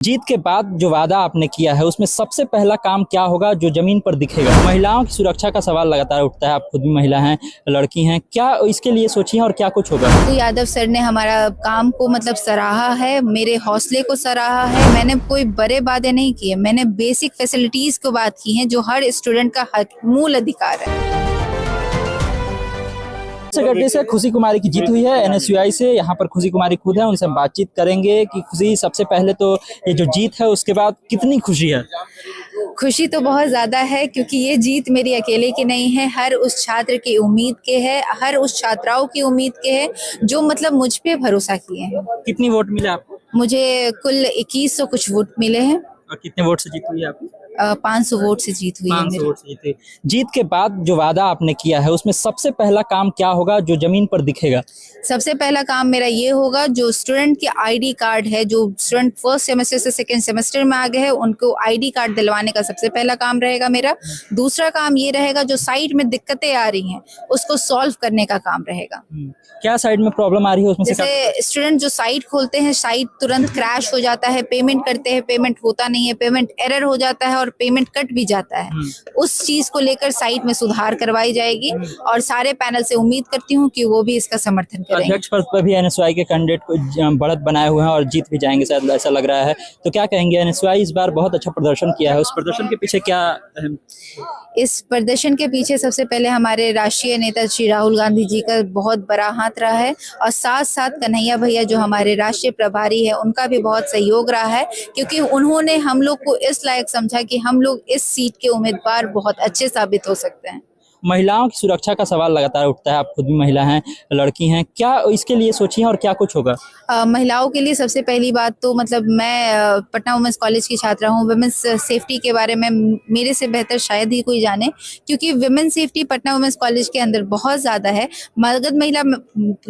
जीत के बाद जो वादा आपने किया है उसमें सबसे पहला काम क्या होगा जो जमीन पर दिखेगा? महिलाओं की सुरक्षा का सवाल लगातार उठता है। आप खुद भी महिला हैं, लड़की हैं, क्या इसके लिए सोची हैं और क्या कुछ होगा? तो यादव सर ने हमारा काम को सराहा है, मेरे हौसले को सराहा है। मैंने कोई बड़े वादे नहीं किए, मैंने बेसिक फैसिलिटीज को बात की है जो हर स्टूडेंट का हक, मूल अधिकार है। सेक्रेटरी से खुशी कुमारी की जीत हुई है एनएसयूआई से। यहाँ पर खुशी कुमारी खुद है, उनसे हम बातचीत करेंगे कि खुशी, सबसे पहले तो ये जो जीत है उसके बाद कितनी खुशी है? खुशी तो बहुत ज्यादा है क्योंकि ये जीत मेरी अकेले की नहीं है, हर उस छात्र की उम्मीद के है, हर उस छात्राओं की उम्मीद के है जो मुझ पे भरोसा किए हैं। कितनी वोट मिले आपको? मुझे कुल 2100 कुछ वोट मिले हैं। और कितने वोट से जीत हुई है आपकी? 500 वोट से जीत हुई है 500 मेरी। वोट से जीत हुई। जीत के बाद जो वादा आपने किया है उसमें सबसे पहला काम क्या होगा जो जमीन पर दिखेगा? सबसे पहला काम मेरा ये होगा, जो स्टूडेंट के आईडी कार्ड है, जो स्टूडेंट फर्स्ट सेमेस्टर से सेकंड सेमेस्टर में आ गए हैं, उनको आईडी कार्ड दिलवाने का सबसे पहला काम रहेगा मेरा। दूसरा काम ये रहेगा, जो साइट में दिक्कतें आ रही हैं उसको सॉल्व करने का काम रहेगा। क्या साइड में प्रॉब्लम आ रही है उसमें से? जैसे स्टूडेंट जो साइट खोलते हैं, साइट तुरंत क्रैश हो जाता है, पेमेंट करते हैं, पेमेंट होता नहीं है, पेमेंट एरर हो जाता है और पेमेंट कट भी जाता है। उस चीज को लेकर साइट में सुधार करवाई जाएगी और सारे पैनल से उम्मीद करती हूँ कि वो भी इसका समर्थन करेंगे। अध्यक्ष पद पर भी एनएसयूआई के कैंडिडेट को बढ़त बनाए हुए हैं और जीत भी जाएंगे शायद, ऐसा लग रहा है। तो क्या कहेंगे? एनएसयूआई इस बार बहुत अच्छा प्रदर्शन किया है, उस प्रदर्शन के पीछे क्या? इस प्रदर्शन के पीछे सबसे पहले हमारे राष्ट्रीय नेता श्री राहुल गांधी जी का बहुत बड़ा हाथ रहा है और साथ साथ कन्हैया भैया जो हमारे राष्ट्रीय प्रभारी है उनका भी बहुत सहयोग रहा है, क्योंकि उन्होंने हम लोग को इस लायक समझा कि हम लोग इस सीट के उम्मीदवार बहुत अच्छे साबित हो सकते हैं। महिलाओं की सुरक्षा का सवाल लगातार उठता है। आप खुद भी महिला हैं, लड़की हैं, क्या इसके लिए सोची हैं और क्या कुछ होगा? महिलाओं के लिए सबसे पहली बात तो मैं पटना वुमेन्स कॉलेज की छात्रा हूँ। वुमेन्स सेफ्टी के बारे में मेरे से बेहतर शायद ही कोई जाने, क्योंकि women's safety Patna women's college के अंदर बहुत ज़्यादा है। मगध महिला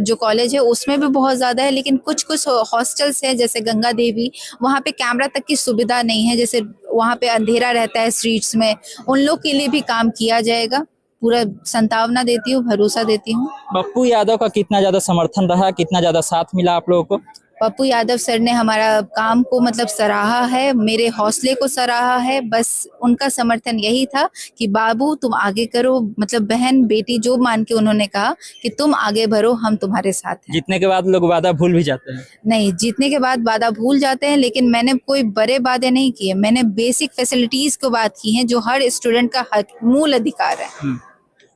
जो कॉलेज है उसमें भी बहुत ज़्यादा है, लेकिन कुछ कुछ हॉस्टल्स हैं जैसे गंगा देवी, वहाँ पे कैमरा तक की सुविधा नहीं है, जैसे वहाँ पे अंधेरा रहता है स्ट्रीट्स में, उन लोग के लिए भी काम किया जाएगा। पूरा संभावना देती हूँ, भरोसा देती हूँ। पप्पू यादव का कितना ज्यादा समर्थन रहा, कितना ज्यादा साथ मिला आप लोगों को? पप्पू यादव सर ने हमारा काम को सराहा है, मेरे हौसले को सराहा है। बस उनका समर्थन यही था कि बाबू तुम आगे करो, बहन बेटी जो मान के उन्होंने कहा कि तुम आगे बढ़ो, हम तुम्हारे साथ हैं। जीतने के बाद लोग वादा भूल भी जाते हैं। नहीं, जीतने के बाद वादा भूल जाते हैं, लेकिन मैंने कोई बड़े वादे नहीं किए, मैंने बेसिक फैसिलिटीज को बात की है जो हर स्टूडेंट का हक, मूल अधिकार है।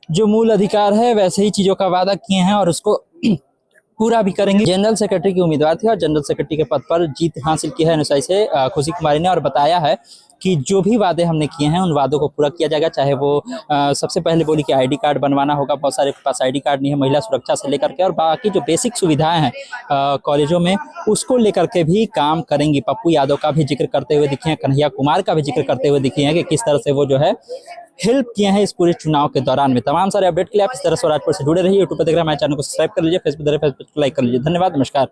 जो मूल अधिकार है वैसे ही चीजों का वादा किए हैं और उसको पूरा भी करेंगे। जनरल सेक्रेटरी की उम्मीदवार थी और जनरल सेक्रेटरी के पद पर जीत हासिल की है एनएसयूआई से खुशी कुमारी ने, और बताया है कि जो भी वादे हमने किए हैं उन वादों को पूरा किया जाएगा। चाहे वो सबसे पहले बोली कि आईडी कार्ड बनवाना होगा, बहुत सारे के पास आईडी कार्ड नहीं है, महिला सुरक्षा से लेकर के और बाकी जो बेसिक सुविधाएं हैं कॉलेजों में उसको लेकर के भी काम करेंगी। पप्पू यादव का भी जिक्र करते हुए दिखे हैं, कन्हैया कुमार का भी जिक्र करते हुए दिखे हैं कि किस तरह से वो जो है हेल्प किए हैं इस पूरे चुनाव के दौरान में। तमाम सारे अपडेट के लिए आप इस तरह स्वराजपुर से जुड़े रहिए। यूट्यूब पर देख रहे हैं हमारे चैनल को सब्सक्राइब कर लीजिए, फेसबुक देख रहे हैं फेसबुक को लाइक कर लीजिए। धन्यवाद, नमस्कार।